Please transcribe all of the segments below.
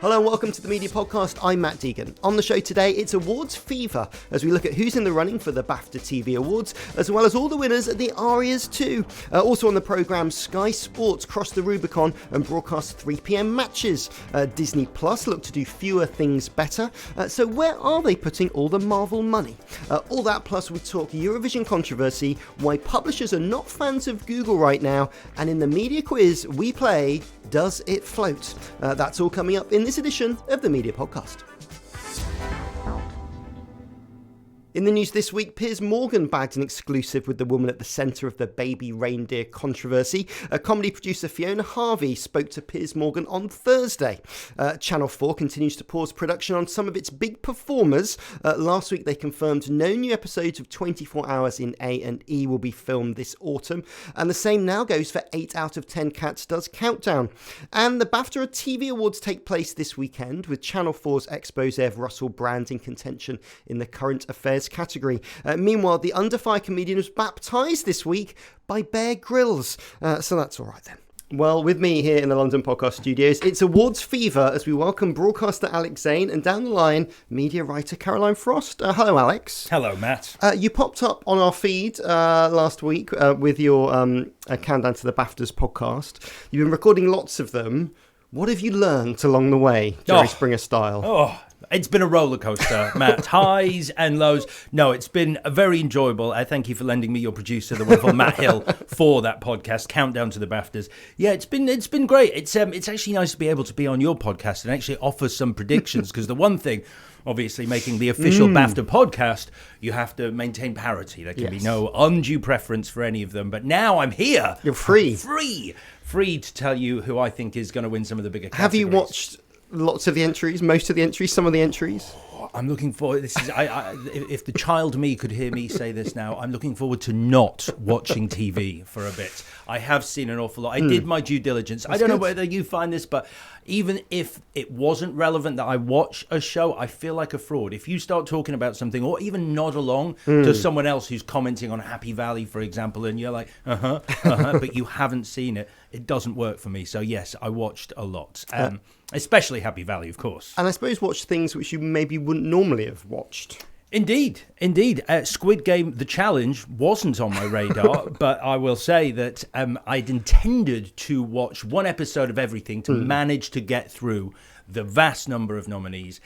Hello and welcome to the Media Podcast. I'm Matt Deegan. On the show today, it's awards fever as we look at who's in the running for the BAFTA TV awards, as well as all the winners at the ARIAS too. Also on the programme, Sky Sports cross the Rubicon and broadcast 3 p.m. matches. Disney Plus look to do fewer things better. So where are they putting all the Marvel money? All that plus we talk Eurovision controversy, why publishers are not fans of Google right now, and in the media quiz we play Does It Float? That's all coming up in this edition of the Media Podcast. In the news this week, Piers Morgan bagged an exclusive with the woman at the centre of the baby reindeer controversy. Comedy producer Fiona Harvey spoke to Piers Morgan on Thursday. Channel 4 continues to pause production on some of its big performers. Last week they confirmed no new episodes of 24 Hours in A&E will be filmed this autumn. And the same now goes for 8 out of 10 Cats Does Countdown. And the BAFTA TV Awards take place this weekend with Channel 4's expose of Russell Brand in contention in the current affairs category. Meanwhile, the Under Fire comedian was baptised this week by Bear Grylls. So that's all right then. Well, with me here in the London Podcast Studios, it's awards fever as we welcome broadcaster Alex Zane and down the line, media writer Caroline Frost. Hello, Alex. Hello, Matt. You popped up on our feed last week with your Countdown to the BAFTAs podcast. You've been recording lots of them. What have you learned along the way, Jerry Springer style? It's been a roller coaster, Matt. Highs and lows. No, it's been very enjoyable. I thank you for lending me your producer, the wonderful Matt Hill, for that podcast, Countdown to the BAFTAs. Yeah, it's been great. It's actually nice to be able to be on your podcast and actually offer some predictions, because the one thing, obviously, making the official BAFTA podcast, you have to maintain parity. There can be no undue preference for any of them. But now I'm here. You're free. Free to tell you who I think is going to win some of the bigger categories. Have you watched lots of the entries, most of the entries, some of the entries? I'm looking forward. This is if the child me could hear me say this now, I'm looking forward to not watching TV for a bit. I have seen an awful lot. I did my due diligence. I don't know whether you find this, but even if it wasn't relevant that I watch a show, I feel like a fraud. If you start talking about something or even nod along to someone else who's commenting on Happy Valley, for example, and you're like, but you haven't seen it, it doesn't work for me. So yes, I watched a lot. Especially Happy Valley, of course. And I suppose watch things which you maybe wouldn't normally have watched. Indeed. Squid Game, the challenge, wasn't on my radar, but I will say that I'd intended to watch one episode of everything to manage to get through the vast number of nominees.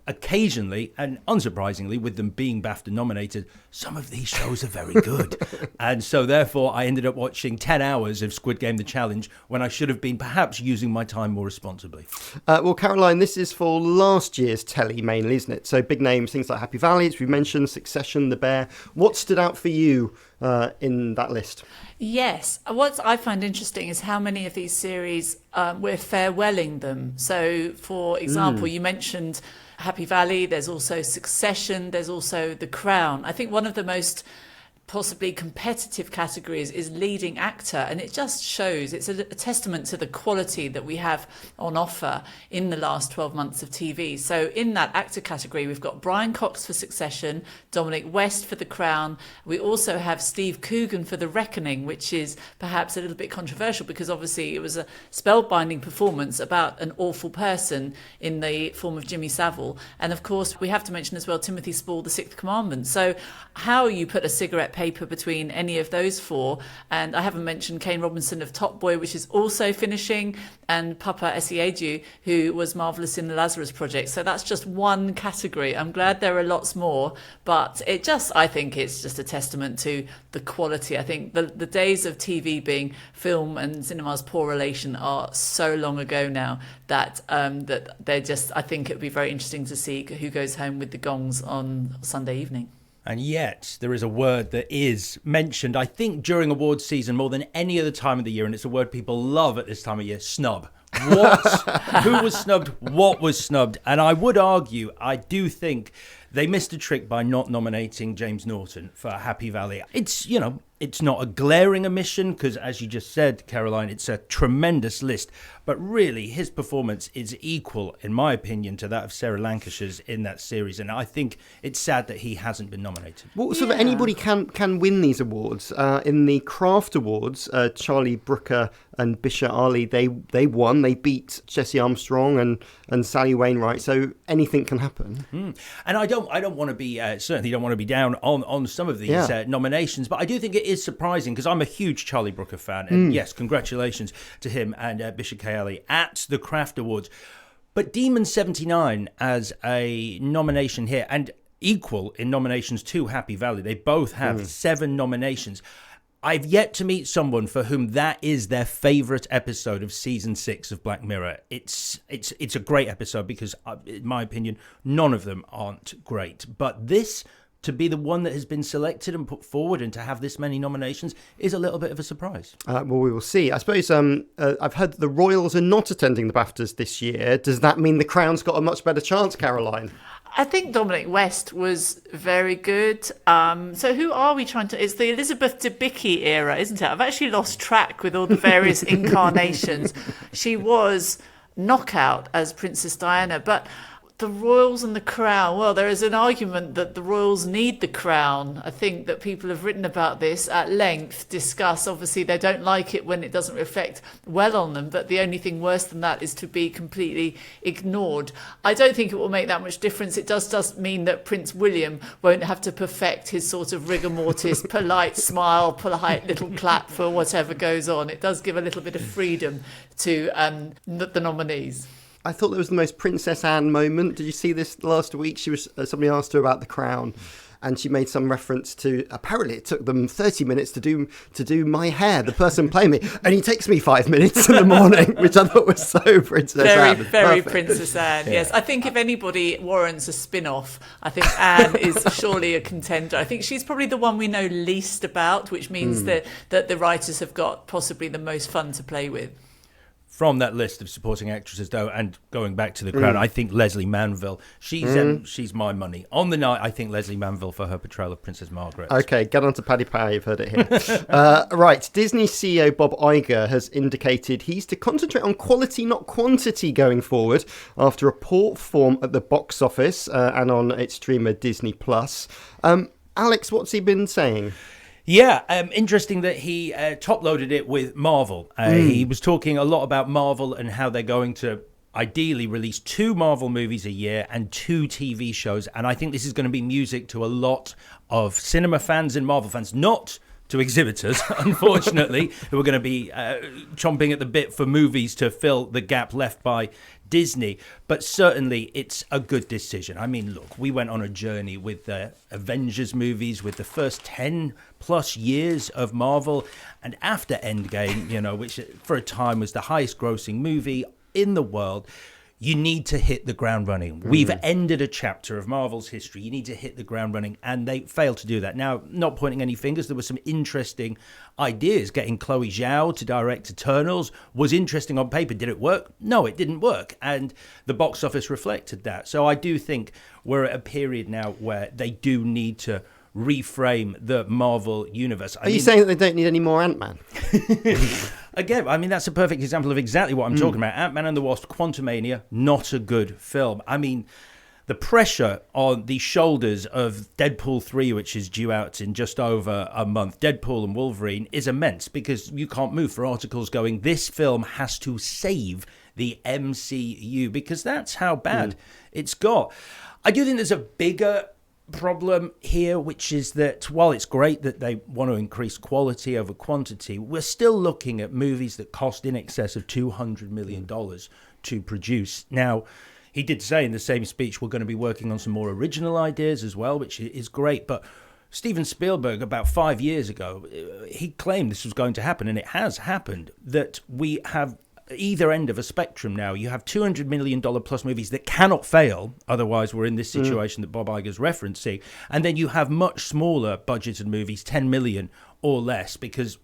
Occasionally, and unsurprisingly, with them being BAFTA nominated, some of these shows are very good. And so therefore, I ended up watching 10 hours of Squid Game, the challenge, when I should have been perhaps using my time more responsibly. Well, Caroline, this is for last year's telly mainly, isn't it? So big names, things like Happy Valley, as we mentioned, Succession, The Bear. What stood out for you in that list? Yes. What I find interesting is how many of these series we're farewelling them. So, for example, you mentioned Happy Valley, there's also Succession, there's also The Crown. I think one of the most possibly competitive categories is leading actor, and it just shows, it's a testament to the quality that we have on offer in the last 12 months of TV. So in that actor category, we've got Brian Cox for Succession, Dominic West for The Crown. We also have Steve Coogan for The Reckoning, which is perhaps a little bit controversial because obviously it was a spellbinding performance about an awful person in the form of Jimmy Savile. And of course, we have to mention as well Timothy Spall, The Sixth Commandment. So how you put a cigarette paper between any of those four, and I haven't mentioned Kane Robinson of Top Boy, which is also finishing, and Papa Essiedu, who was marvellous in the Lazarus Project. So that's just one category. I'm glad there are lots more, but I think it's just a testament to the quality. I think the days of TV being film and cinema's poor relation are so long ago now that they're just, I think it would be very interesting to see who goes home with the gongs on Sunday evening. And yet, there is a word that is mentioned, I think, during awards season more than any other time of the year, and it's a word people love at this time of year: snub. What? Who was snubbed? What was snubbed? And I would argue, I do think They missed a trick by not nominating James Norton for Happy Valley. It's not a glaring omission because, as you just said, Caroline, it's a tremendous list. But really, his performance is equal, in my opinion, to that of Sarah Lancashire's in that series. And I think it's sad that he hasn't been nominated. Well, so that anybody can win these awards. In the Craft Awards, Charlie Brooker and Bisha Ali, they won. They beat Jesse Armstrong and Sally Wainwright. So anything can happen. And I don't want to be certainly don't want to be down on some of these nominations, but I do think it is surprising because I'm a huge Charlie Brooker fan, and yes, congratulations to him and Bisha Ali at the Craft Awards. But Demon 79 as a nomination here, and equal in nominations to Happy Valley. They both have 7 nominations. I've yet to meet someone for whom that is their favourite episode of season 6 of Black Mirror. It's a great episode because, in my opinion, none of them aren't great. But this, to be the one that has been selected and put forward and to have this many nominations, is a little bit of a surprise. Well, we will see. I suppose I've heard that the Royals are not attending the BAFTAs this year. Does that mean the Crown's got a much better chance, Caroline? I think Dominic West was very good. So who are we trying to... It's the Elizabeth Debicki era, isn't it? I've actually lost track with all the various incarnations. She was knockout as Princess Diana, but the royals and the crown, well, there is an argument that the royals need the crown. I think that people have written about this at length, discuss. Obviously, they don't like it when it doesn't reflect well on them, but the only thing worse than that is to be completely ignored. I don't think it will make that much difference. It does mean that Prince William won't have to perfect his sort of rigor mortis, polite smile, polite little clap for whatever goes on. It does give a little bit of freedom to the nominees. I thought there was the most Princess Anne moment. Did you see this last week? She was somebody asked her about the crown, and she made some reference to, apparently it took them 30 minutes to do my hair, the person playing me, and he takes me 5 minutes in the morning, which I thought was so Princess Anne. Very Princess Anne, yes. I think if anybody warrants a spin-off, I think Anne is surely a contender. I think she's probably the one we know least about, which means that the writers have got possibly the most fun to play with. From that list of supporting actresses, though, and going back to the Crown, I think Leslie Manville, she's my money. On the night, I think Leslie Manville for her portrayal of Princess Margaret. Okay, get on to Paddy Power, you've heard it here. Right, Disney CEO Bob Iger has indicated he's to concentrate on quality, not quantity, going forward after a poor performance at the box office and on its streamer Disney+. Alex, what's he been saying? Yeah, interesting that he top-loaded it with Marvel. He was talking a lot about Marvel and how they're going to ideally release 2 Marvel movies a year and 2 TV shows. And I think this is going to be music to a lot of cinema fans and Marvel fans, not to exhibitors, unfortunately, who are going to be chomping at the bit for movies to fill the gap left by Disney. But certainly it's a good decision. I mean, look, we went on a journey with the Avengers movies, with the first 10 plus years of Marvel, and after Endgame, which for a time was the highest grossing movie in the world, you need to hit the ground running. We've ended a chapter of Marvel's history. You need to hit the ground running, and they failed to do that. Now, not pointing any fingers, there were some interesting ideas. Getting Chloe Zhao to direct Eternals was interesting on paper. Did it work? No, it didn't work, and the box office reflected that. So I do think we're at a period now where they do need to reframe the Marvel universe. Are you saying that they don't need any more Ant-Man? Again, I mean, that's a perfect example of exactly what I'm talking about. Ant-Man and the Wasp, Quantumania, not a good film. I mean, the pressure on the shoulders of Deadpool 3, which is due out in just over a month, Deadpool and Wolverine, is immense because you can't move for articles going, this film has to save the MCU, because that's how bad it's got. I do think there's a bigger problem here, which is that while it's great that they want to increase quality over quantity, we're still looking at movies that cost in excess of $200 million to produce. Now, he did say in the same speech we're going to be working on some more original ideas as well, which is great, but Steven Spielberg, about 5 years ago, he claimed this was going to happen, and it has happened, that we have either end of a spectrum now. You have $200 million plus movies that cannot fail, otherwise we're in this situation that Bob Iger's referencing, and then you have much smaller budgeted movies, 10 million or less, because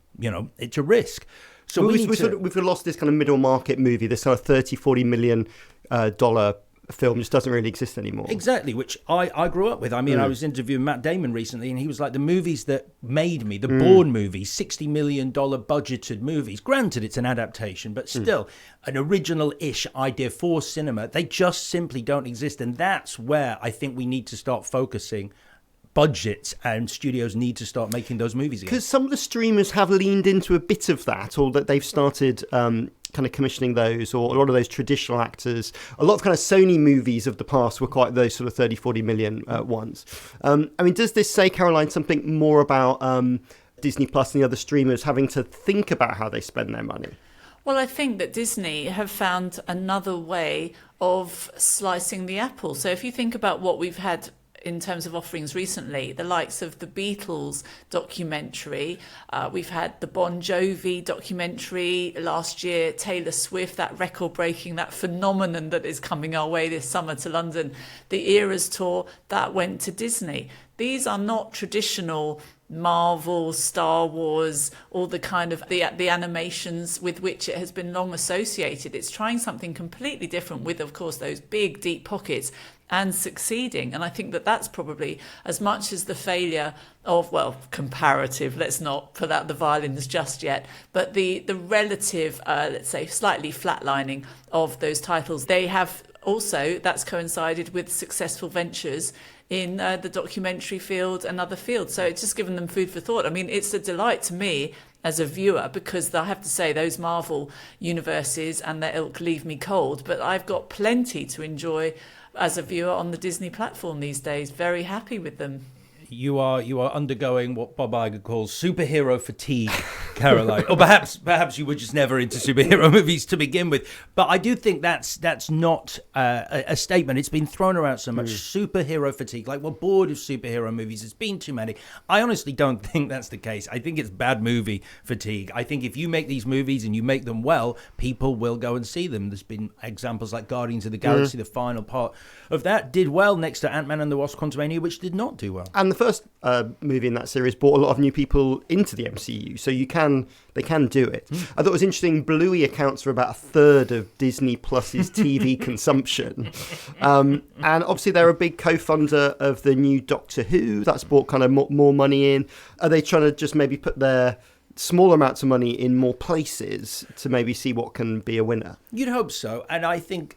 it's a risk. So we've lost this kind of middle market movie, this sort of $30-40 million dollar film just doesn't really exist anymore. Exactly, which I grew up with. I mean, I was interviewing Matt Damon recently, and he was like, the movies that made me, the Bourne movies, $60 million budgeted movies. Granted, it's an adaptation, but still an original-ish idea for cinema. They just simply don't exist. And that's where I think we need to start focusing budgets, and studios need to start making those movies again. Because some of the streamers have leaned into a bit of that, or that they've started kind of commissioning those, or a lot of those traditional actors. A lot of kind of Sony movies of the past were quite those sort of 30, 40 million ones. I mean, does this say, Caroline, something more about Disney Plus and the other streamers having to think about how they spend their money? Well, I think that Disney have found another way of slicing the apple. So if you think about what we've had in terms of offerings recently, the likes of the Beatles documentary, we've had the Bon Jovi documentary last year, Taylor Swift, that record-breaking, that phenomenon that is coming our way this summer to London, the Eras tour, that went to Disney. These are not traditional Marvel, Star Wars, all the kind of the animations with which it has been long associated. It's trying something completely different with, of course, those big, deep pockets, and succeeding. And I think that that's probably as much as the failure of, well, comparative, let's not put out the violins just yet, but the relative, let's say, slightly flatlining of those titles. They have also, that's coincided with successful ventures in the documentary field and other fields. So it's just given them food for thought. I mean, it's a delight to me as a viewer, because I have to say those Marvel universes and their ilk leave me cold, but I've got plenty to enjoy as a viewer on the Disney platform these days. Very happy with them. You are undergoing what Bob Iger calls superhero fatigue, Caroline. Or perhaps you were just never into superhero movies to begin with. But I do think that's not a statement. It's been thrown around so much. Superhero fatigue. Like, we're bored of superhero movies. There's been too many. I honestly don't think that's the case. I think it's bad movie fatigue. I think if you make these movies and you make them well, people will go and see them. There's been examples like Guardians of the Galaxy, the final part of that did well next to Ant-Man and the Wasp: Quantumania, which did not do well. And the first movie in that series brought a lot of new people into the MCU, so they can do it. I thought it was interesting, Bluey accounts for about a third of Disney Plus's TV consumption. And obviously they're a big co-funder of the new Doctor Who. That's brought kind of more money in. Are they trying to just maybe put their small amounts of money in more places to maybe see what can be a winner? You'd hope so. And I think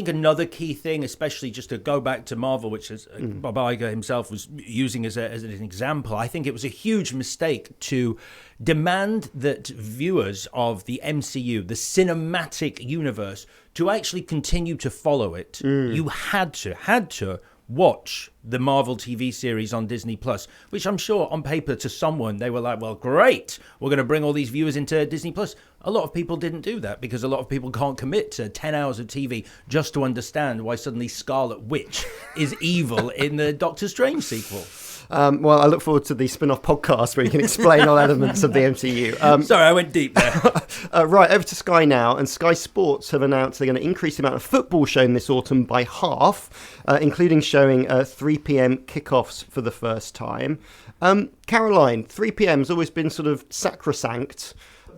another key thing, especially just to go back to Marvel, which is Bob Iger himself was using as an example, I think it was a huge mistake to demand that viewers of the MCU, the cinematic universe, to actually continue to follow it. You had to watch the Marvel TV series on Disney Plus, which I'm sure on paper to someone they were like, well, great, we're going to bring all these viewers into Disney Plus. A lot of people didn't do that because a lot of people can't commit to 10 hours of TV just to understand why suddenly Scarlet Witch is evil in the Doctor Strange sequel. Well, I look forward to the spin-off podcast where you can explain all elements of the MCU. Sorry, I went deep there. Right, over to Sky now, and Sky Sports have announced they're going to increase the amount of football shown this autumn by half, including showing 3 p.m. kickoffs for the first time. Caroline, 3 p.m. has always been sort of sacrosanct,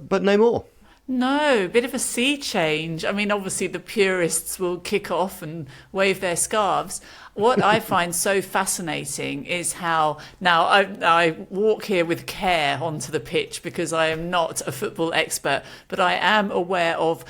but no more. No, bit of a sea change. I mean, obviously the purists will kick off and wave their scarves. What I find so fascinating is how now I walk here with care onto the pitch because I am not a football expert, but I am aware of,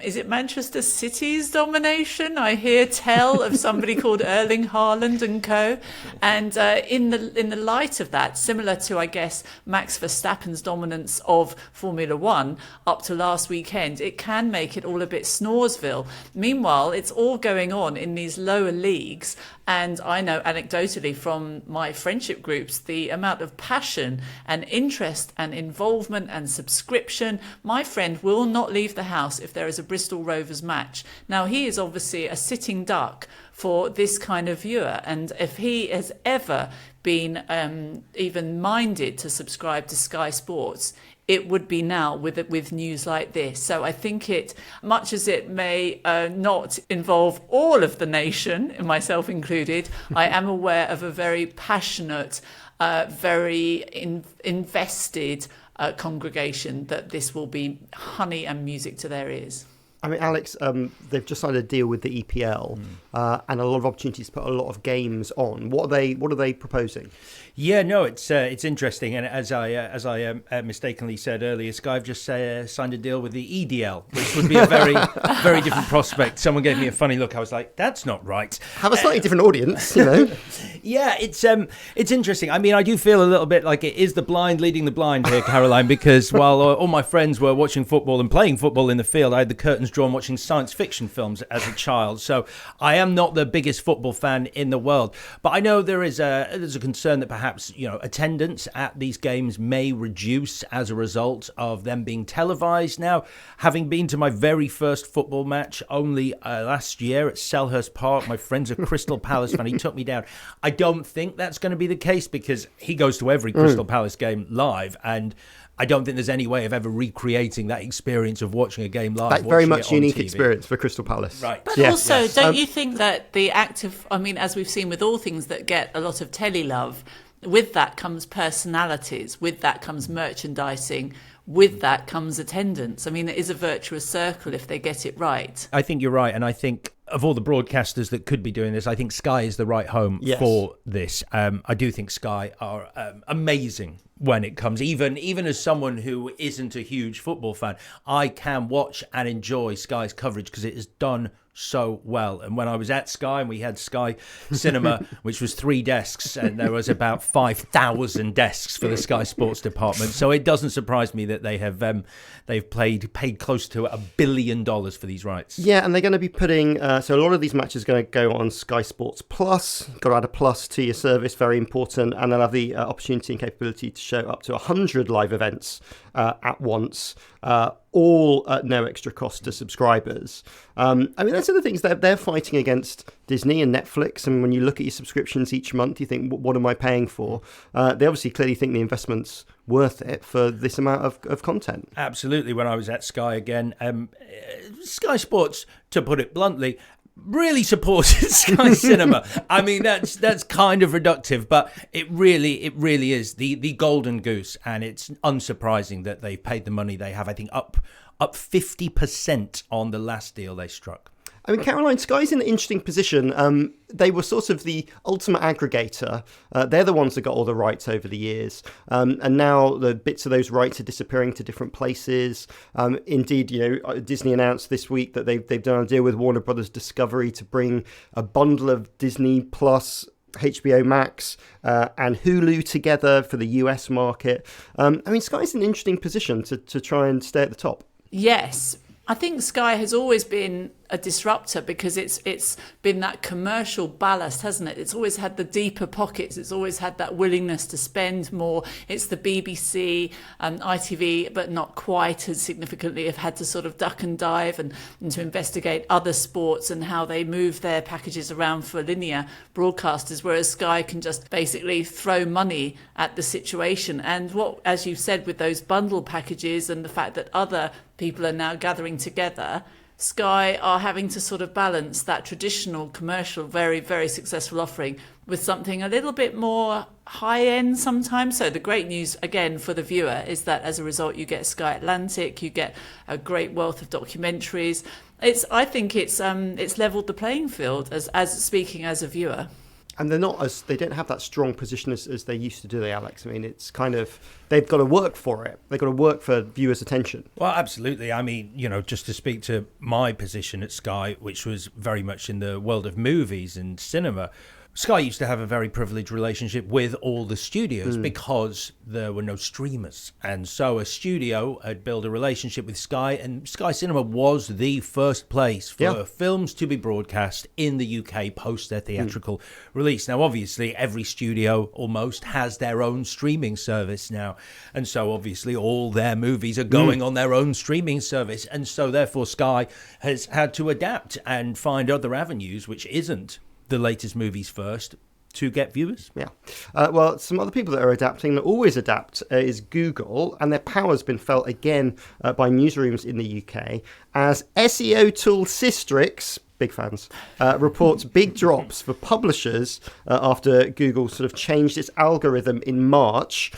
is it Manchester City's domination? I hear tell of somebody called Erling Haaland and co. And in the light of that, similar to, I guess, Max Verstappen's dominance of Formula One up to last weekend, it can make it all a bit Snoresville. Meanwhile, it's all going on in these lower leagues. And I know anecdotally from my friendship groups, the amount of passion and interest and involvement and subscription. My friend will not leave the house if there is a Bristol Rovers match. Now, he is obviously a sitting duck for this kind of viewer. And if he has ever been even minded to subscribe to Sky Sports, it would be now with news like this. So I think it, much as it may not involve all of the nation, myself included, I am aware of a very passionate, very invested congregation that this will be honey and music to their ears. I mean, Alex, they've just signed a deal with the EPL and a lot of opportunities to put a lot of games on. What are they proposing? Yeah, no, it's interesting, and as I mistakenly said earlier, Sky have just signed a deal with the EDL, which would be a very very different prospect. Someone gave me a funny look. I was like, that's not right. Have a slightly different audience, you know. Yeah, it's interesting. I mean, I do feel a little bit like it is the blind leading the blind here, Caroline, because while all my friends were watching football and playing football in the field, I had the curtains drawn watching science fiction films as a child. So I am not the biggest football fan in the world, but I know there's a concern that perhaps attendance at these games may reduce as a result of them being televised. Now, having been to my very first football match only last year at Selhurst Park, my friend's a Crystal Palace fan. He took me down. I don't think that's going to be the case because he goes to every Crystal Palace game live, and I don't think there's any way of ever recreating that experience of watching a game live. That's very much unique TV. experience for Crystal Palace. Right. But also, don't you think that the active, I mean, as we've seen with all things that get a lot of telly love, with that comes personalities, with that comes merchandising, with that comes attendance. I mean, it is a virtuous circle if they get it right. I think you're right, and I think of all the broadcasters that could be doing this, I think Sky is the right home for this. I do think Sky are amazing when it comes, even as someone who isn't a huge football fan, I can watch and enjoy Sky's coverage because it is done so well. And when I was at Sky and we had Sky Cinema, which was 3 desks, and there was about 5,000 desks for the Sky Sports department, so it doesn't surprise me that they've paid close to $1 billion for these rights. Yeah, and they're going to be putting so a lot of these matches are going to go on Sky Sports Plus. Got to add a plus to your service, very important, and they'll have the opportunity and capability to show up to 100 live events at once, all at no extra cost to subscribers. I mean, that's the things that they're fighting against Disney and Netflix. And when you look at your subscriptions each month, you think, what am I paying for? They obviously clearly think the investment's worth it for this amount of content. Absolutely. When I was at Sky again, Sky Sports, to put it bluntly, really supported Sky Cinema. I mean, that's kind of reductive, but it really is the golden goose, and it's unsurprising that they've paid the money they have. I think up 50% on the last deal they struck. I mean, Caroline, Sky's in an interesting position. They were sort of the ultimate aggregator. They're the ones that got all the rights over the years. And now the bits of those rights are disappearing to different places. Indeed, Disney announced this week that they've done a deal with Warner Brothers Discovery to bring a bundle of Disney Plus, HBO Max and Hulu together for the US market. I mean, Sky's in an interesting position to try and stay at the top. Yes. I think Sky has always been a disruptor because it's been that commercial ballast, hasn't it? It's always had the deeper pockets. It's always had that willingness to spend more. It's the BBC and ITV, but not quite as significantly, have had to sort of duck and dive and to investigate other sports and how they move their packages around for linear broadcasters, whereas Sky can just basically throw money at the situation. And what, as you said, with those bundle packages and the fact that other people are now gathering together, Sky are having to sort of balance that traditional commercial, very, very successful offering with something a little bit more high-end sometimes. So the great news, again, for the viewer is that as a result, you get Sky Atlantic, you get a great wealth of documentaries. I think it's leveled the playing field as speaking as a viewer. And they don't have that strong position as they used to do, Alex. I mean, it's kind of, they've got to work for it. They've got to work for viewers' attention. Well, absolutely. I mean, just to speak to my position at Sky, which was very much in the world of movies and cinema, Sky used to have a very privileged relationship with all the studios because there were no streamers. And so a studio had built a relationship with Sky, and Sky Cinema was the first place for films to be broadcast in the UK post their theatrical release. Now, obviously, every studio almost has their own streaming service now. And so, obviously, all their movies are going on their own streaming service. And so, therefore, Sky has had to adapt and find other avenues, which isn't the latest movies first, to get viewers. Yeah. Well, some other people that are adapting, that always adapt, is Google, and their power's been felt again by newsrooms in the UK as SEO tool Systrix, big fans, reports big drops for publishers after Google sort of changed its algorithm in March.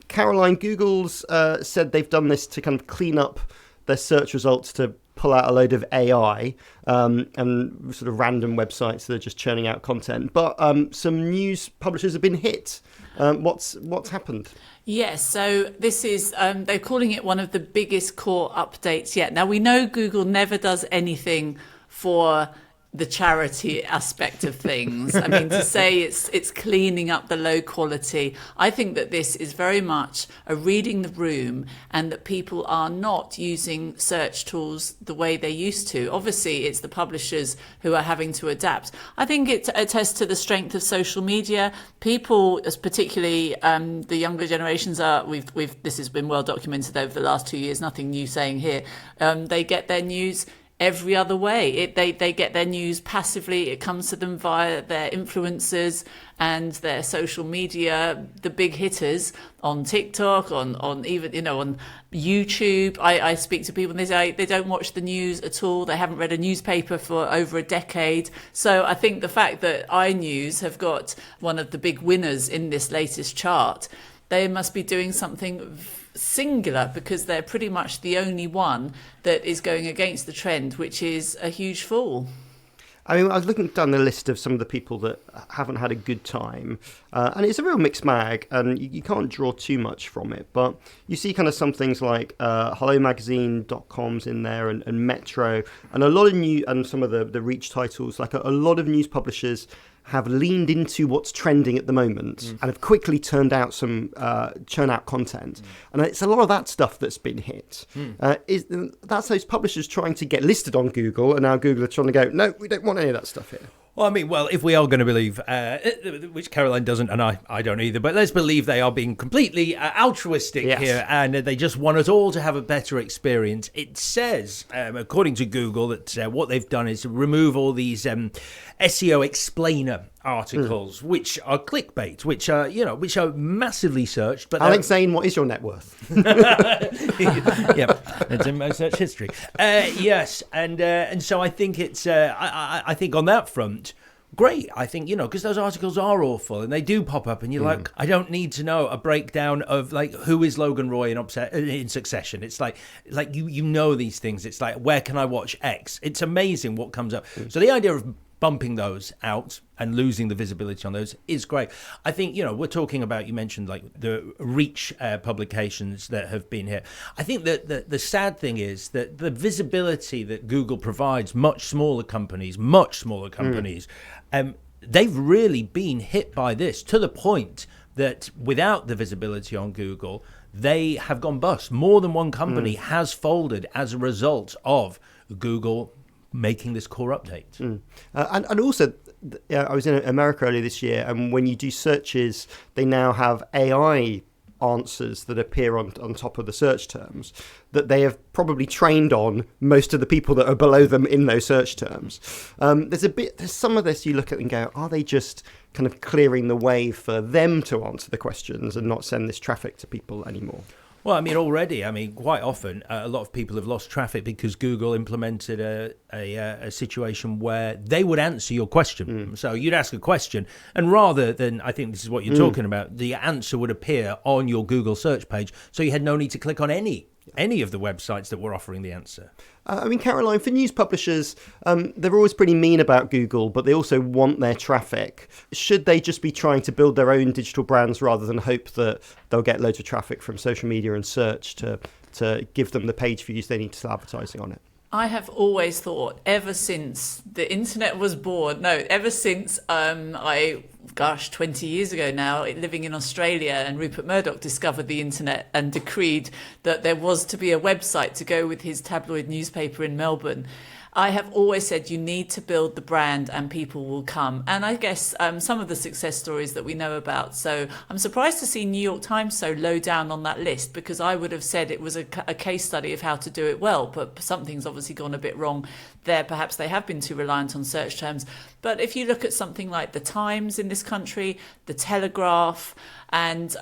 Caroline, Google's said they've done this to kind of clean up their search results to pull out a load of AI and sort of random websites that are just churning out content. But some news publishers have been hit. What's happened? Yes, so this is, they're calling it one of the biggest core updates yet. Now, we know Google never does anything for the charity aspect of things. I mean, to say it's cleaning up the low quality, I think that this is very much a reading the room, and that people are not using search tools the way they used to. Obviously, it's the publishers who are having to adapt. I think it attests to the strength of social media. People, particularly the younger generations, this has been well documented over the last 2 years, nothing new saying here. They get their news every other way. They get their news passively. It comes to them via their influencers and their social media, the big hitters on TikTok, on even, on YouTube. I speak to people and they say they don't watch the news at all. They haven't read a newspaper for over a decade. So I think the fact that iNews have got one of the big winners in this latest chart, they must be doing something singular, because they're pretty much the only one that is going against the trend, which is a huge fall. I mean, I was looking down the list of some of the people that haven't had a good time, and it's a real mixed bag, and you can't draw too much from it. But you see kind of some things like HelloMagazine.com's in there, and Metro, and a lot of and some of the Reach titles. Like a lot of news publishers have leaned into what's trending at the moment and have quickly churn out content. And it's a lot of that stuff that's been hit. That's those publishers trying to get listed on Google, and now Google are trying to go, no, we don't want any of that stuff here. Well, I mean, if we are going to believe, which Caroline doesn't, and I don't either, but let's believe they are being completely altruistic here, and they just want us all to have a better experience. It says, according to Google, that what they've done is remove all these SEO explainer articles, which are clickbait, which are massively searched. But Alex Zane, what is your net worth? Yeah, it's in my search history. Yes, and so I think it's I think on that front, great. I think, because those articles are awful and they do pop up, and you're like, I don't need to know a breakdown of like who is Logan Roy in Succession. It's like you know these things. It's like, where can I watch X? It's amazing what comes up. So the idea of bumping those out and losing the visibility on those is great. I think, we're talking about, you mentioned like the Reach publications that have been here. I think that the sad thing is that the visibility that Google provides much smaller companies, they've really been hit by this, to the point that without the visibility on Google, they have gone bust. More than one company has folded as a result of Google making this core update. And also, I was in America earlier this year, and when you do searches, they now have AI answers that appear on top of the search terms that they have probably trained on most of the people that are below them in those search terms. There's some of this you look at and go, are they just kind of clearing the way for them to answer the questions and not send this traffic to people anymore? Well, quite often a lot of people have lost traffic because Google implemented a situation where they would answer your question. So you'd ask a question, and rather than, I think this is what you're talking about, the answer would appear on your Google search page. So you had no need to click on any of the websites that were offering the answer. Caroline, for news publishers, they're always pretty mean about Google, but they also want their traffic. Should they just be trying to build their own digital brands rather than hope that they'll get loads of traffic from social media and search to give them the page views they need to sell advertising on it? I have always thought, ever since the internet was born, ever since 20 years ago now, living in Australia, and Rupert Murdoch discovered the internet and decreed that there was to be a website to go with his tabloid newspaper in Melbourne. I have always said you need to build the brand and people will come. And I guess some of the success stories that we know about. So I'm surprised to see New York Times so low down on that list, because I would have said it was a case study of how to do it well. But something's obviously gone a bit wrong there. Perhaps they have been too reliant on search terms. But if you look at something like the Times in this country, the Telegraph, and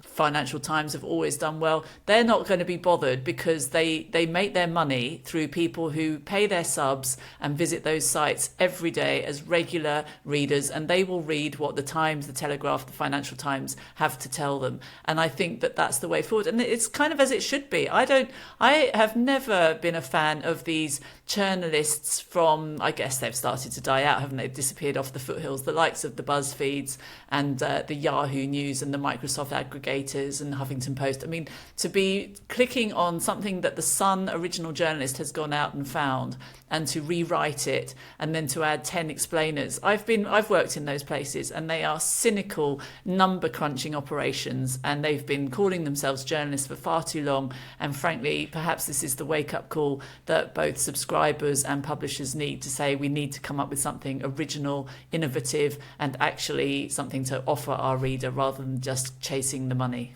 Financial Times have always done well. They're not going to be bothered because they make their money through people who pay their subs and visit those sites every day as regular readers, and they will read what the Times, the Telegraph, the Financial Times have to tell them. And I think that that's the way forward, and it's kind of as it should be. I have never been a fan of these journalists from, I guess they've started to die out, haven't they? Disappeared off the foothills, the likes of the BuzzFeeds and the Yahoo News and the Microsoft aggregators and Huffington Post. I mean, to be clicking on something that the Sun original journalist has gone out and found and to rewrite it and then to add 10 explainers. I've worked in those places, and they are cynical number crunching operations, and they've been calling themselves journalists for far too long. And frankly, perhaps this is the wake up call that both subscribers and publishers need, to say we need to come up with something original, innovative, and actually something to offer our reader rather than just chasing the money.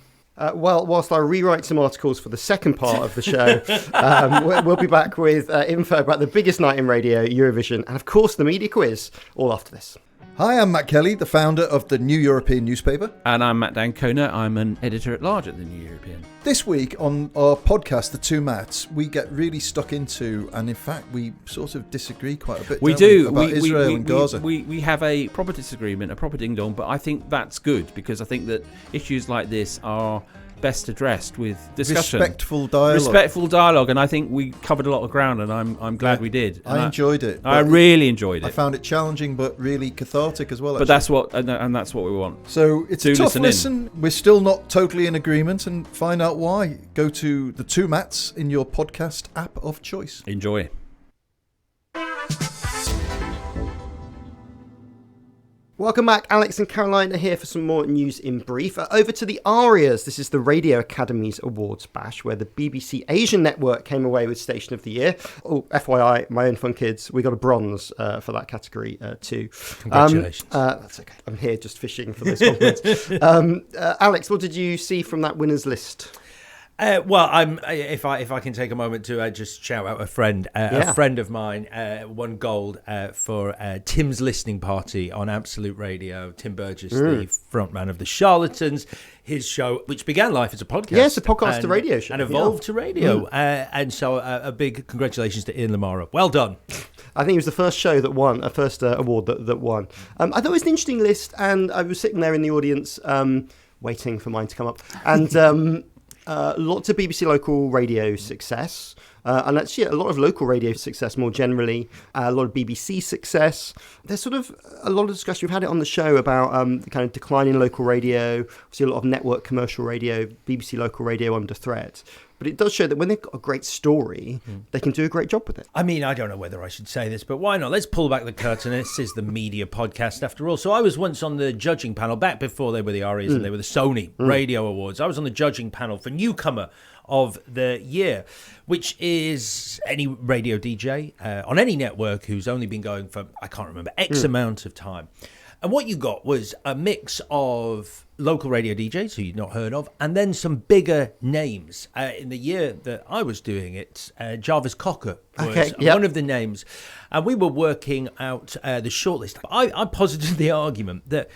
Well, whilst I rewrite some articles for the second part of the show, we'll be back with info about the biggest night in radio, Eurovision, and of course the media quiz, all after this. Hi, I'm Matt Kelly, the founder of the New European newspaper. And I'm Matt Dancona. I'm an editor-at-large at the New European. This week on our podcast, The Two Matts, we get really stuck into, and in fact, we sort of disagree quite a bit, We do. about Israel and Gaza. We have a proper disagreement, a proper ding-dong, but I think that's good, because I think that issues like this are best addressed with discussion. Respectful dialogue. And I think we covered a lot of ground, and I'm glad we did. And I enjoyed it. I really enjoyed it. I found it challenging, but really cathartic as well. But that's what we want. So it's a tough listen. We're still not totally in agreement, and find out why. Go to The Two Matts in your podcast app of choice. Enjoy. Welcome back. Alex and Caroline are here for some more news in brief. Over to the ARIAS. This is the Radio Academy's Awards Bash, where the BBC Asian Network came away with Station of the Year. Oh, FYI, my own fun kids, we got a bronze for that category too. Congratulations. That's okay. I'm here just fishing for those compliments. Alex, what did you see from that winners list? Well, if I can take a moment to just shout out a friend. A friend of mine won gold for Tim's listening party on Absolute Radio. Tim Burgess, the frontman of the Charlatans, his show, which began life as a podcast. Yes, a podcast to radio show. And evolved to radio. And so a big congratulations to Ian Lamara. Well done. I think it was the first show that won, first award that won. I thought it was an interesting list, and I was sitting there in the audience waiting for mine to come up. And lots of BBC local radio success, and actually a lot of local radio success more generally, a lot of BBC success. There's sort of a lot of discussion. We've had it on the show about the kind of decline in local radio. Obviously a lot of network commercial radio, BBC local radio under threat. But it does show that when they've got a great story, they can do a great job with it. I mean, I don't know whether I should say this, but why not? Let's pull back the curtain. This is the media podcast after all. So I was once on the judging panel, back before they were the ARIAS and they were the Sony Radio Awards. I was on the judging panel for Newcomer of the Year, which is any radio DJ on any network who's only been going for, I can't remember, X amount of time. And what you got was a mix of local radio DJs who you'd not heard of, and then some bigger names. In the year that I was doing it, Jarvis Cocker was one of the names. And we were working out the shortlist. I posited the argument that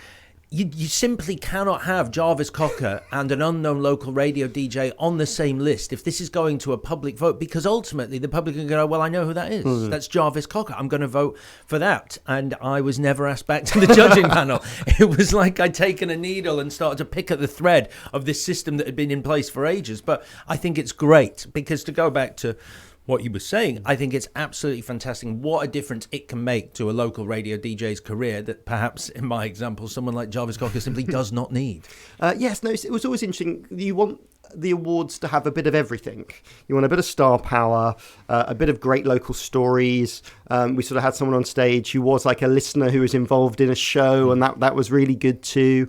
you simply cannot have Jarvis Cocker and an unknown local radio DJ on the same list if this is going to a public vote, because ultimately the public are going to go, well, I know who that is. That's Jarvis Cocker. I'm going to vote for that. And I was never asked back to the judging panel. It was like I'd taken a needle and started to pick at the thread of this system that had been in place for ages. But I think it's great, because to go back to what you were saying, I think it's absolutely fantastic. What a difference it can make to a local radio DJ's career that perhaps, in my example, someone like Jarvis Cocker simply does not need. Yes, no, it was always interesting. You want the awards to have a bit of everything. You want a bit of star power, a bit of great local stories. We sort of had someone on stage who was like a listener who was involved in a show, and that was really good too.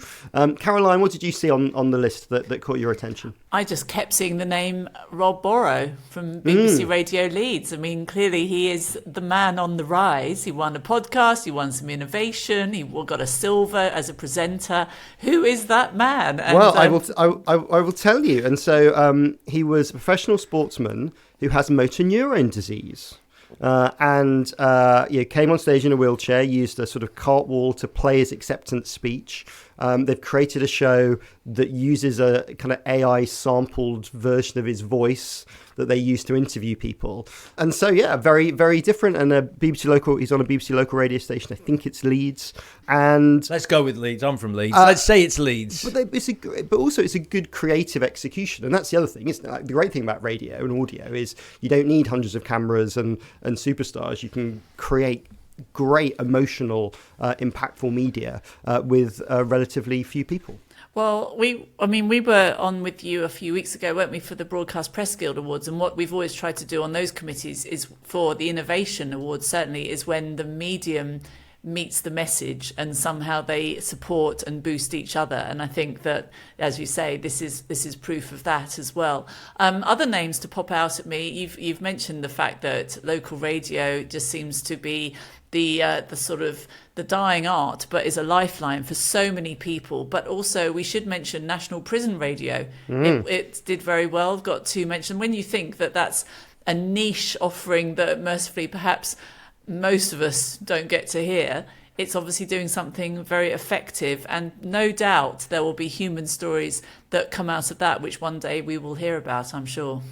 Caroline, what did you see on the list that caught your attention? I just kept seeing the name Rob Borrow from BBC Radio Leeds. I mean, clearly he is the man on the rise. He won a podcast, he won some innovation, he got a silver as a presenter. Who is that man? And, well, I will tell you. And so he was a professional sportsman who has motor neurone disease. And came on stage in a wheelchair, used a sort of cartwheel to play his acceptance speech, They've created a show that uses a kind of AI sampled version of his voice that they use to interview people. And so, yeah, very, very different. And he's on a BBC local radio station. I think it's Leeds. And let's go with Leeds. I'm from Leeds. Let's say it's Leeds. But also it's a good creative execution. And that's the other thing, isn't it? Like, the great thing about radio and audio is you don't need hundreds of cameras and superstars. You can create great emotional, impactful media with relatively few people. Well, we were on with you a few weeks ago, weren't we, for the Broadcast Press Guild Awards? And what we've always tried to do on those committees is, for the Innovation Awards, certainly, is when the medium meets the message and somehow they support and boost each other. And I think that, as you say, this is proof of that as well. Other names to pop out at me, you've mentioned the fact that local radio just seems to be the sort of the dying art, but is a lifeline for so many people. But also we should mention National Prison Radio. It did very well, got 2 mentions. When you think that that's a niche offering that mercifully perhaps most of us don't get to hear, it's obviously doing something very effective, and no doubt there will be human stories that come out of that, which one day we will hear about, I'm sure.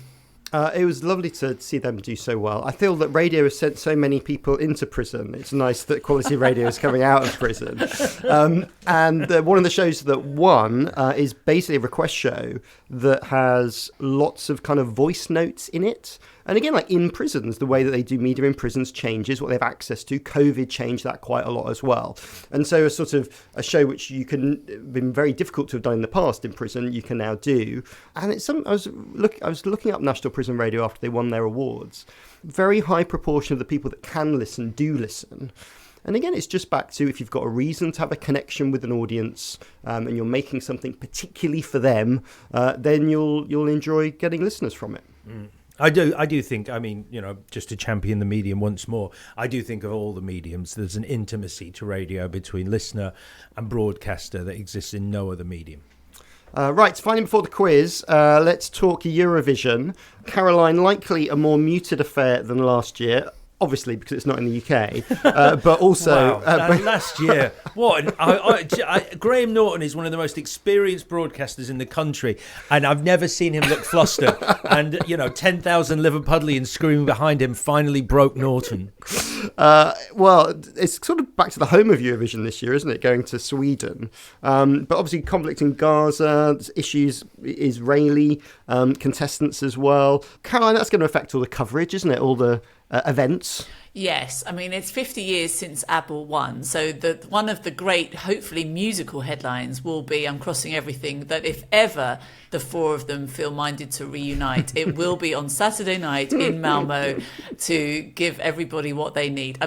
It was lovely to see them do so well. I feel that radio has sent so many people into prison. It's nice that quality radio is coming out of prison. And one of the shows that won is basically a request show that has lots of kind of voice notes in it. And again, like in prisons, the way that they do media in prisons changes, what they have access to. COVID changed that quite a lot as well. And so a sort of a show which been very difficult to have done in the past in prison, you can now do. And it's I was looking up National Prison Radio after they won their awards. Very high proportion of the people that can listen do listen. And again, it's just back to, if you've got a reason to have a connection with an audience and you're making something particularly for them, then you'll enjoy getting listeners from it. I do think, just to champion the medium once more, I do think of all the mediums, there's an intimacy to radio between listener and broadcaster that exists in no other medium. Right, finally before the quiz, let's talk Eurovision. Caroline, likely a more muted affair than last year. Obviously, because it's not in the UK, but also... Wow, last year, Graham Norton is one of the most experienced broadcasters in the country, and I've never seen him look flustered. And, 10,000 Liverpudlians screaming behind him finally broke Norton. Well, it's sort of back to the home of Eurovision this year, isn't it? Going to Sweden. But obviously conflict in Gaza, issues, Israeli contestants as well. Caroline, that's going to affect all the coverage, isn't it? All the events. Yes, it's 50 years since ABBA won, so one of the great, hopefully musical headlines will be, I'm crossing everything, that if ever the four of them feel minded to reunite, it will be on Saturday night in Malmo to give everybody what they need.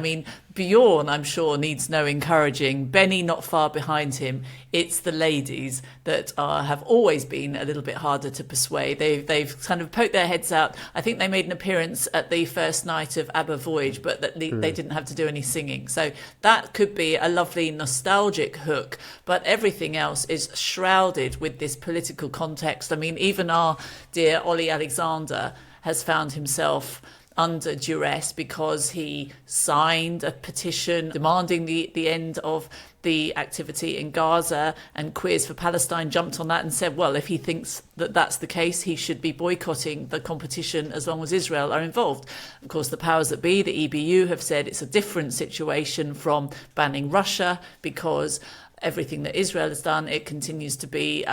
Bjorn, I'm sure, needs no encouraging. Benny not far behind him. It's the ladies that have always been a little bit harder to persuade. They've kind of poked their heads out. I think they made an appearance at the first night of ABBA Voyage, but they didn't have to do any singing. So that could be a lovely nostalgic hook. But everything else is shrouded with this political context. Even our dear Ollie Alexander has found himself under duress because he signed a petition demanding the end of the activity in Gaza, and Queers for Palestine jumped on that and said, well, if he thinks that that's the case, he should be boycotting the competition as long as Israel are involved. Of course, the powers that be, the EBU, have said it's a different situation from banning Russia, because everything that Israel has done, it continues to be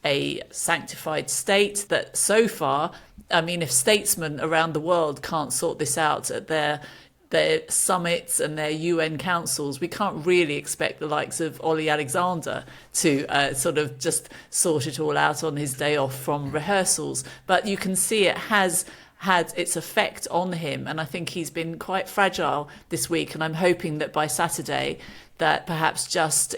a sanctified state that so far, if statesmen around the world can't sort this out at their summits and their UN councils, we can't really expect the likes of Ollie Alexander to sort of just sort it all out on his day off from rehearsals. But you can see it has had its effect on him, and I think he's been quite fragile this week, and I'm hoping that by Saturday that perhaps just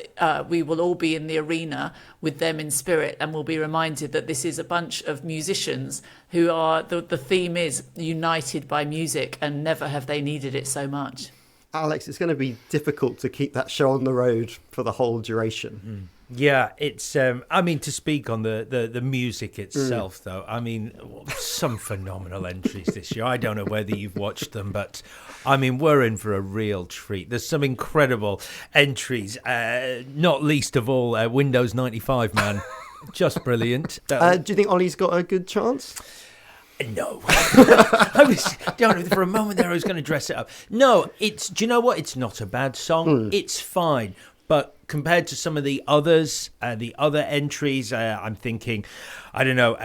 we will all be in the arena with them in spirit, and we'll be reminded that this is a bunch of musicians who are, the theme is united by music, and never have they needed it so much. Alex, it's going to be difficult to keep that show on the road for the whole duration. Yeah, it's. I mean, to speak on the music itself, though, I mean, some phenomenal entries this year. I don't know whether you've watched them, but I mean, we're in for a real treat. There's some incredible entries, not least of all Windows 95, man. Just brilliant. Do you think Ollie's got a good chance? No. I was, for a moment there, I was going to dress it up. No, do you know what? It's not a bad song. It's fine. But compared to some of the others, the other entries, I'm thinking, I don't know,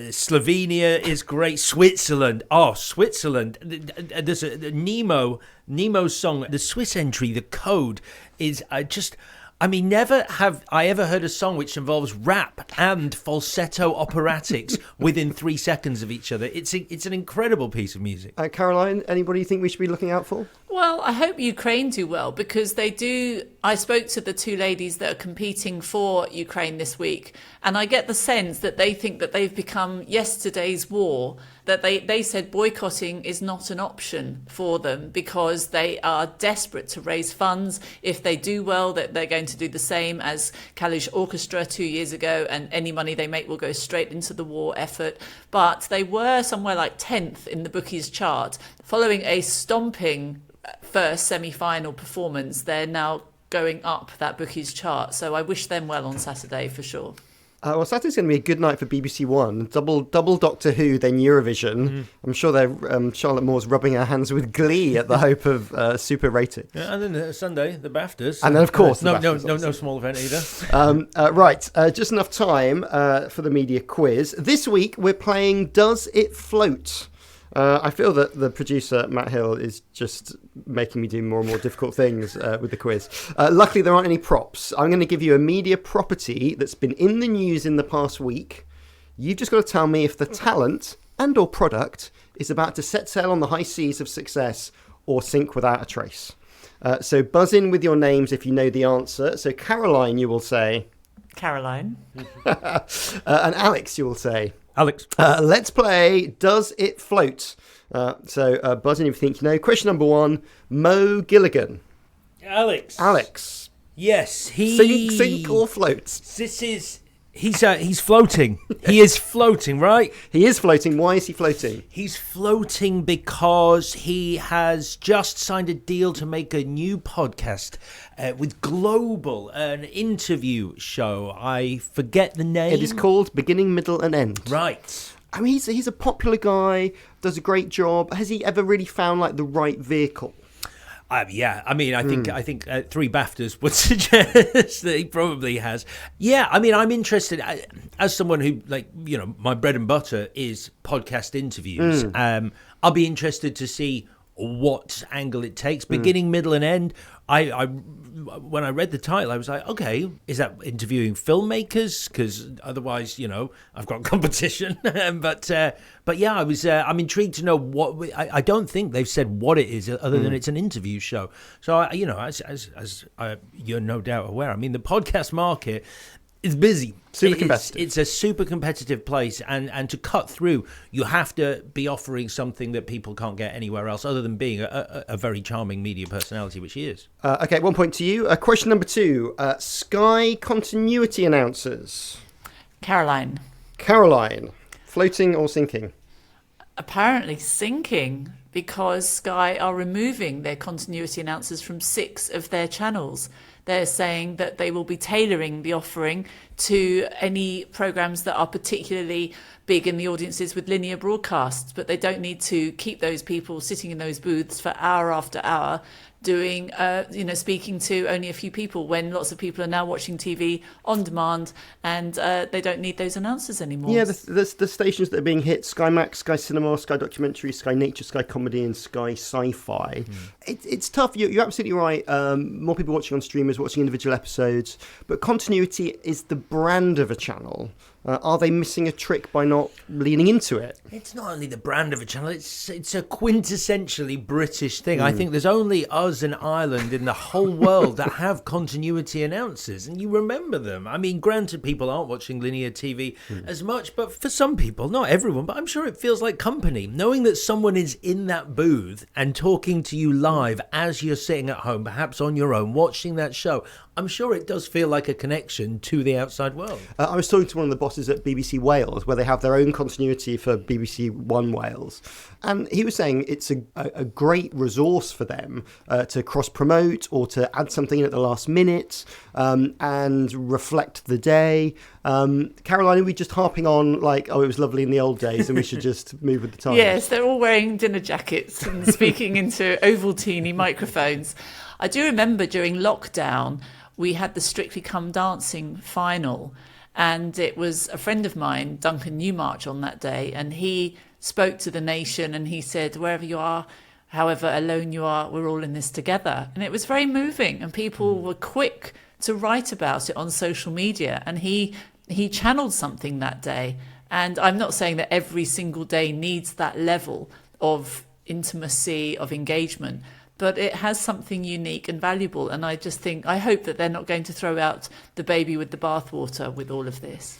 Slovenia is great. Switzerland. Oh, Switzerland. There's a Nemo's song. The Swiss entry, the code, is just... I mean, never have I ever heard a song which involves rap and falsetto operatics within 3 seconds of each other. It's an incredible piece of music. Caroline, anybody you think we should be looking out for? Well, I hope Ukraine do well, because they do. I spoke to the two ladies that are competing for Ukraine this week, and I get the sense that they think that they've become yesterday's war, that they said boycotting is not an option for them because they are desperate to raise funds. If they do well, that they're going to do the same as Kalush Orchestra 2 years ago, and any money they make will go straight into the war effort. But they were somewhere like 10th in the bookies chart. Following a stomping first semi-final performance, they're now going up that bookies chart. So I wish them well on Saturday for sure. Well, Saturday's going to be a good night for BBC One. Double Doctor Who, then Eurovision. I'm sure Charlotte Moore's rubbing her hands with glee at the hope of super rating. Yeah, and then Sunday, the BAFTAs. And then, of course, no small event either. Right, just enough time for the media quiz. This week, we're playing Does It Float? I feel that the producer, Matt Hill, is just making me do more and more difficult things with the quiz. Luckily, there aren't any props. I'm going to give you a media property that's been in the news in the past week. You've just got to tell me if the talent and or product is about to set sail on the high seas of success or sink without a trace. So buzz in with your names if you know the answer. So Caroline, you will say... Caroline. And Alex, you will say... Alex. Let's play Does It Float? So buzz in if you think you know. Question number 1, Mo Gilligan. Alex. Yes, he... Sink or float? This is... He's floating. He is floating, right? He is floating. Why is he floating? He's floating because he has just signed a deal to make a new podcast with Global, an interview show. I forget the name. It is called Beginning, Middle and End. Right. I mean, he's a popular guy, does a great job. Has he ever really found like the right vehicle? Yeah, I mean, I think 3 BAFTAs would suggest that he probably has. Yeah, I mean, I'm interested as someone who, like, you know, my bread and butter is podcast interviews. I'll be interested to see what angle it takes, beginning, middle, and end. I when I read the title, I was like, okay, is that interviewing filmmakers? Because otherwise, you know, I've got competition. but yeah, I'm intrigued to know what. I don't think they've said what it is, other than it's an interview show. So you know, as you're no doubt aware, I mean, the podcast market is busy. Super competitive. It's a super competitive place, and to cut through, you have to be offering something that people can't get anywhere else, other than being a very charming media personality, which he is. Okay, 1 point to you. Question number 2, Sky continuity announcers. Caroline. Floating or sinking? Apparently sinking, because Sky are removing their continuity announcers from 6 of their channels. They're saying that they will be tailoring the offering to any programmes that are particularly big in the audiences with linear broadcasts, but they don't need to keep those people sitting in those booths for hour after hour doing, speaking to only a few people, when lots of people are now watching TV on demand, and they don't need those announcers anymore. Yeah, the stations that are being hit: Sky Max, Sky Cinema, Sky Documentary, Sky Nature, Sky Comedy, and Sky Sci-Fi. It's tough. You're absolutely right. More people watching on streamers, watching individual episodes, but continuity is the brand of a channel. Are they missing a trick by not leaning into it? It's not only the brand of a channel, it's a quintessentially British thing. I think there's only us and Ireland in the whole world that have continuity announcers, and you remember them. I mean, granted, people aren't watching linear TV as much, but for some people, not everyone, but I'm sure it feels like company. Knowing that someone is in that booth and talking to you live as you're sitting at home, perhaps on your own, watching that show, I'm sure it does feel like a connection to the outside world. I was talking to one of the bosses at BBC Wales, where they have their own continuity for BBC One Wales, and he was saying it's a great resource for them to cross-promote or to add something in at the last minute and reflect the day. Caroline, are we just harping on like, oh, it was lovely in the old days and we should just move with the times? Yes, they're all wearing dinner jackets and speaking into Ovaltine microphones. I do remember during lockdown, we had the Strictly Come Dancing final, and it was a friend of mine, Duncan Newmarch, on that day, and he spoke to the nation and he said, wherever you are, however alone you are, we're all in this together. And it was very moving, and people were quick to write about it on social media, and he channeled something that day. And I'm not saying that every single day needs that level of intimacy, of engagement, but it has something unique and valuable. And I hope that they're not going to throw out the baby with the bathwater with all of this.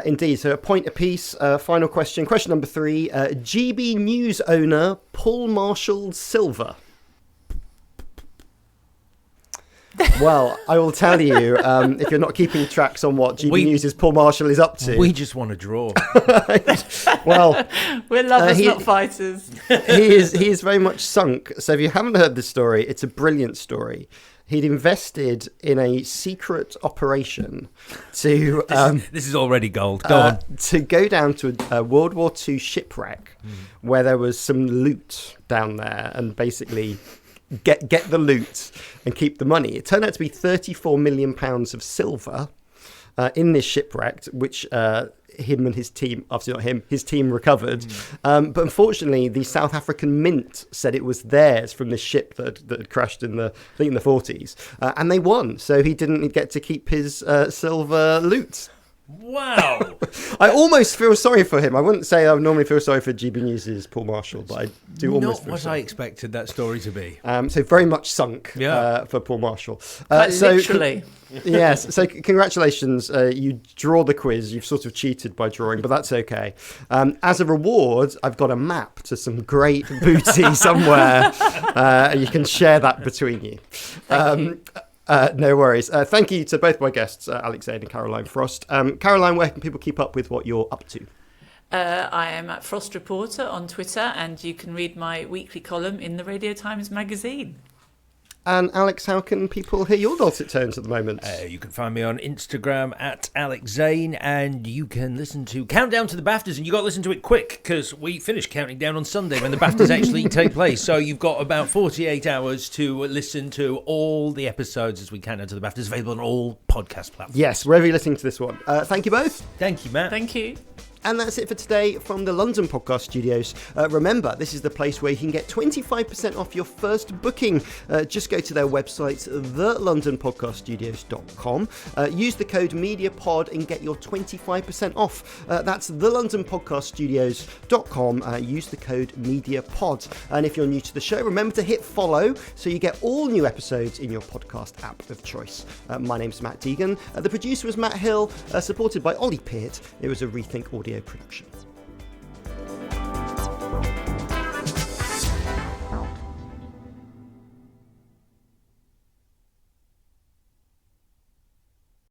Indeed. So a point apiece. Final question. Question number 3. GB News owner Paul Marshall Silver. Well, I will tell you, if you're not keeping tracks on what GB News' Paul Marshall is up to. We just want to draw. Well, we're lovers, not fighters. he is very much sunk. So if you haven't heard this story, it's a brilliant story. He'd invested in a secret operation to... this is already gold. Go on. To go down to a World War II shipwreck where there was some loot down there and basically... Get the loot and keep the money. It turned out to be £34 million of silver in this shipwreck, which him and his team, obviously not him, his team recovered. But unfortunately, the South African Mint said it was theirs from this ship that had crashed in the 40s, and they won. So he didn't get to keep his silver loot. Wow. I almost feel sorry for him. I wouldn't say I would normally feel sorry for GB News' Paul Marshall, but I do almost feel Not what sorry. I expected that story to be. So very much sunk for Paul Marshall. Literally. Yes, so congratulations. You draw the quiz. You've sort of cheated by drawing, but that's okay. As a reward, I've got a map to some great booty somewhere. And you can share that between you. No worries. Thank you to both my guests, Alex Zane and Caroline Frost. Caroline, where can people keep up with what you're up to? I am at Frost Reporter on Twitter, and you can read my weekly column in the Radio Times magazine. And Alex, how can people hear your dulcet tones at the moment? You can find me on Instagram at Alex Zane, and you can listen to Countdown to the BAFTAs, and you got to listen to it quick because we finish counting down on Sunday when the BAFTAs actually take place. So you've got about 48 hours to listen to all the episodes as we count down to the BAFTAs, available on all podcast platforms. Yes, wherever you're listening to this one. Thank you both. Thank you, Matt. Thank you. And that's it for today from the London Podcast Studios. Remember, this is the place where you can get 25% off your first booking. Just go to their website, thelondonpodcaststudios.com. Use the code MEDIAPOD and get your 25% off. That's thelondonpodcaststudios.com. Use the code MEDIAPOD. And if you're new to the show, remember to hit follow so you get all new episodes in your podcast app of choice. My name's Matt Deegan. The producer was Matt Hill, supported by Ollie Peart. It was a Rethink Audio production.